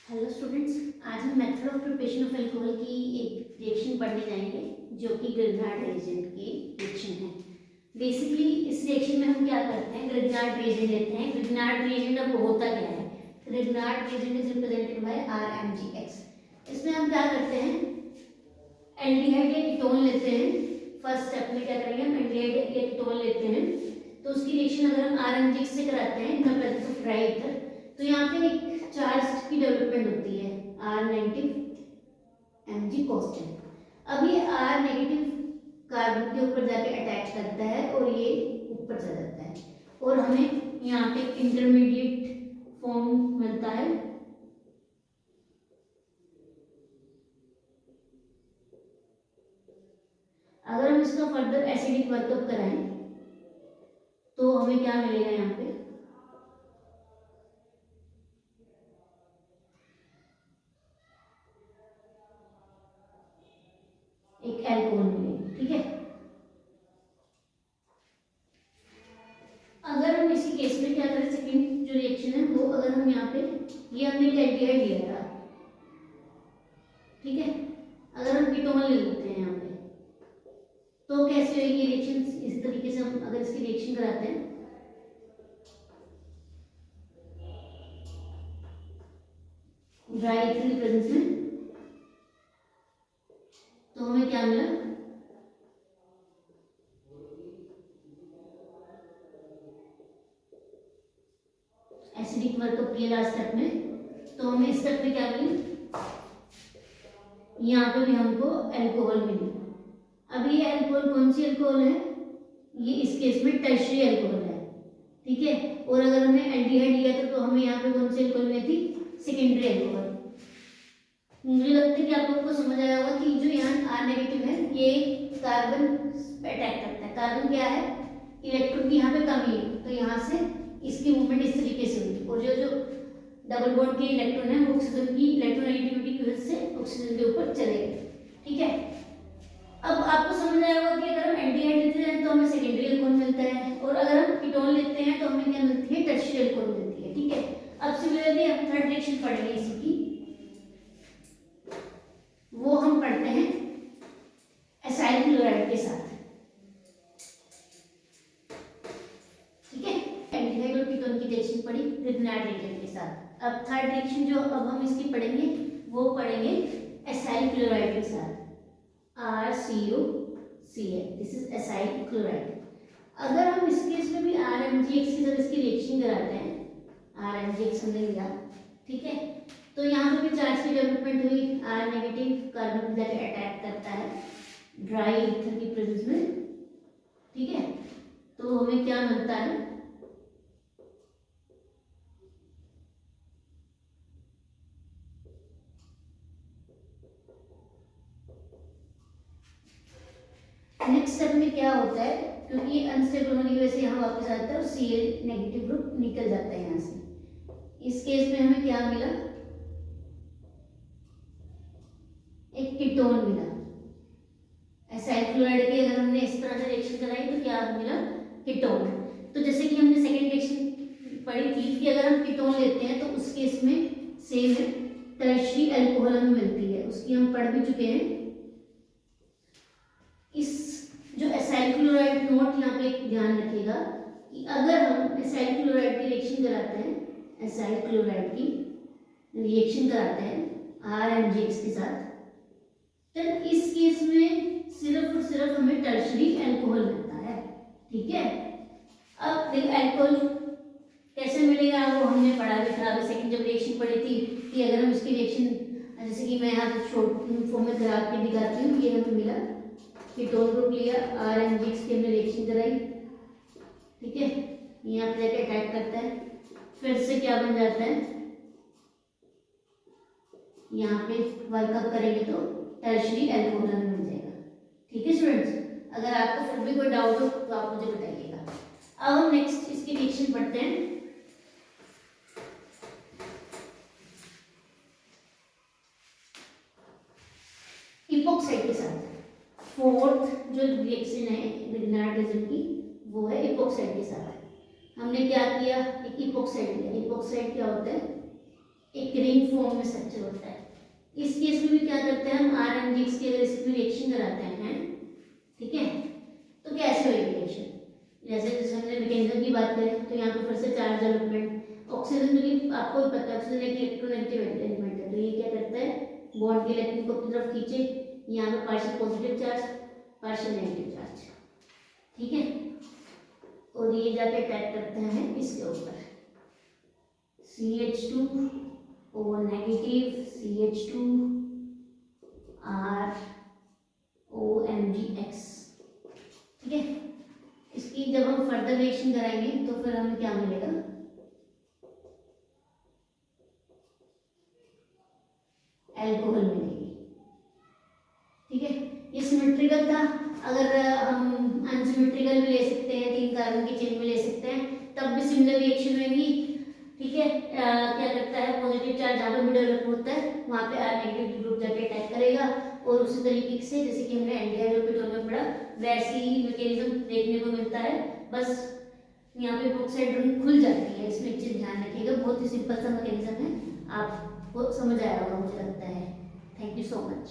Hello students, आज हम method of preparation of alcohol की एक रिएक्शन पढ़ने जाएंगे जो कि ग्रिग्नार्ड रिएजेंट की रिएक्शन है। बेसिकली इस रिएक्शन में हम क्या करते हैं, ग्रिग्नार्ड रिएजेंट लेते हैं। ग्रिग्नार्ड रिएजेंट अब होता क्या है? Grignard reagent is represented by RmGx। इसमें हम क्या करते हैं, एल्डिहाइड या कीटोन लेते हैं। फर्स्ट स्टेप में क्या करेंगे, हम एल्डिहाइड या कीटोन लेते हैं। तो उसकी रिएक्शन अगर हम RmGx से कराते हैं in the presence of dry ether, तो यहाँ पे एक चार्ज की डेवलपमेंट होती है R नेगेटिव Mg कांस्टेंट। अब ये R नेगेटिव कार्बन के ऊपर जाके अटैच करता है और ये ऊपर चला जाता है और हमें यहाँ पे इंटरमीडिएट फॉर्म मिलता है। अगर हम इसका फर्दर एसिडिक वर्कअप कराएं तो हमें क्या मिलेगा, यहाँ पे एक एल्कोहल मिलेगी। ठीक है, अगर हम इसी केस में क्या करें, सेकंड जो रिएक्शन है वो अगर हम यहाँ पे ये हमने एक एल्डिहाइड लिया था, ठीक है, अगर हम कीटोन ले लेते हैं यहाँ पे तो कैसे होगी रिएक्शन? इसी तरीके से हम अगर इसकी रिएक्शन कराते हैं ड्राई ईथर की प्रेजेंस में, तो हमें क्या मिला, एसिडिक वर्कअप किया लास्ट स्टेप में, तो हमें इस स्टेप में क्या मिली, यहाँ पे भी हमको अल्कोहल मिली। अब ये अल्कोहल कौन सी अल्कोहल है? ये इस केस में टर्शियरी अल्कोहल है। ठीक है, और अगर हमने एल्डिहाइड लिया था तो हमें यहाँ पे कौन सी अल्कोहल मिली थी? Secondary alcohol. मुझे लगता है कि आप लोगों को समझ आया होगा कि जो यहाँ R नेगेटिव है ये कार्बन पे अटैक करता है। कार्बन क्या है, इलेक्ट्रॉन की यहाँ पे कमी है, तो यहाँ से इसकी मूवमेंट इस तरीके से हुई और जो जो डबल बॉन्ड के इलेक्ट्रॉन है वो ऑक्सीजन की इलेक्ट्रोनेगेटिविटी की वजह से ऑक्सीजन के ऊपर चले गए। ठीक है, अब आपको समझ आया होगा कि अगर हम एल्डिहाइड लेते हैं तो हमें सेकेंडरी अल्कोहल मिलता है और अगर हम कीटोन लेते हैं तो हमें क्या मिलती है? टर्शियरी अल्कोहल मिलती है। ठीक है, अब सिमिलरली हम थर्ड रिएक्शन पढ़ेंगे इसी की, वो हम पढ़ते हैं एसाइल क्लोराइड के साथ। ठीक है, एल्डिहाइड और कीटोन की रिएक्शन पढ़ी ग्रिग्नार्ड रिएजेंट के साथ। अब थर्ड रिएक्शन जो अब हम इसकी पढ़ेंगे वो पढ़ेंगे एसाइल क्लोराइड के साथ, RCOCl। This is acyl chloride. अगर हम इस केस में भी RmGx की तरह इसकी रिएक्शन कराते हैं, RmGx हमने लिया, ठीक है, तो यहाँ पे भी चार्ज की डेवलपमेंट हुई, R नेगेटिव कार्बन पे जाके अटैक करता है ड्राई ईथर की प्रेजेंस में। ठीक है, तो हमें क्या मिलता है, नेक्स्ट स्टेप में क्या होता है, क्योंकि ये अनस्टेबल होने की वजह से यहाँ वापस आता है और Cl नेगेटिव ग्रुप निकल जाता है यहाँ से। इस केस में हमें क्या मिला, एक कीटोन मिला। एसाइल क्लोराइड की अगर हमने इस तरह से रिएक्शन कराई तो क्या मिला? कीटोन। तो जैसे कि हमने सेकेंड रिएक्शन पढ़ी थी कि अगर हम कीटोन लेते हैं तो उस केस में सेम है, टर्शियरी अल्कोहल हमें मिलती है, उसकी हम पढ़ भी चुके हैं। इस जो एसाइल क्लोराइड नोट यहाँ पे एक ध्यान रखिएगा कि अगर हम एसाइल क्लोराइड की रिएक्शन कराते हैं, एसाइल क्लोराइड की रिएक्शन कराते हैं RmGx के साथ, तो इस केस में सिर्फ और सिर्फ हमें टर्शियरी अल्कोहल मिलता है। ठीक है, अब देखो अल्कोहल कैसे मिलेगा वो हमने पढ़ा भी था, सेकंड जब रिएक्शन पढ़ी थी कि अगर हम इसकी रिएक्शन, जैसे कि मैं यहाँ शॉर्ट फॉर्म में करा के दिखाती हूँ, ये हमें मिला कीटोन ग्रुप लिया, RmGx की हमने रिएक्शन कराई। ठीक है, यहाँ पे जाके अटैक करता है, फिर से क्या बन जाता है, यहाँ पे वर्कअप करेंगे तो टर्शियरी अल्कोहल मिल जाएगा। ठीक है स्टूडेंट्स, अगर आपको फिर भी कोई डाउट हो तो आप मुझे बताइएगा। अब हम नेक्स्ट इसकी रिएक्शन पढ़ते हैं इपॉक्साइड के साथ। फोर्थ जो रिएक्शन है ग्रिग्नार्ड रिएजेंट की वो है इपॉक्साइड के साथ। हमने क्या किया, एक इपॉक्साइड लिया। इपॉक्साइड क्या होता है, एक रिंग फॉर्म में स्ट्रक्चर होता है। इस केस में भी क्या करते हैं हम, RMGX की अगर इसमें रिएक्शन कराते हैं, ठीक है, तो कैसे होगी रिएक्शन? जैसे हमने मैकेनिज्म की बात करें तो यहाँ पे फिर से चार्ज डेवलपमेंट, ऑक्सीजन तो आपको भी पता है ऑक्सीजन एक इलेक्ट्रोनेगेटिव एलिमेंट है, तो ये क्या करता है बॉन्ड के इलेक्ट्रॉन को अपनी तरफ खींचे, यहाँ पे partial positive charge partial negative charge, ठीक है, और ये जाके अटैक करते हैं इसके ऊपर CH2 O negative CH2 ROMgX, ठीक है। इसकी जब हम फर्दर रिएक्शन कराएंगे तो फिर हमें क्या मिलेगा, एल्कोहल मिलेगी, ठीक है। ये सिमेट्रिकल था, अगर हम अनसिमेट्रिकल भी ले सकते हैं, 3 कार्बन की चेन में ले सकते हैं, तब भी सिमिलर रिएक्शन होगी, ठीक है। क्या करता है पॉजिटिव चार्ज जहाँ पे भी डेवलप होता है वहाँ पे R नेगेटिव ग्रुप जाके अटैक करेगा, और उसी तरीके से जैसे कि हमने एल्डिहाइड और कीटोन में पढ़ा वैसे ही मैकेनिज्म देखने को मिलता है, बस यहाँ पे बॉक्साइड रिंग खुल जाती है। इसमें एक चीज ध्यान रखिएगा, बहुत ही सिंपल सा मैकेनिज्म है, आपको समझ आया होगा मुझे लगता है। Thank you so much.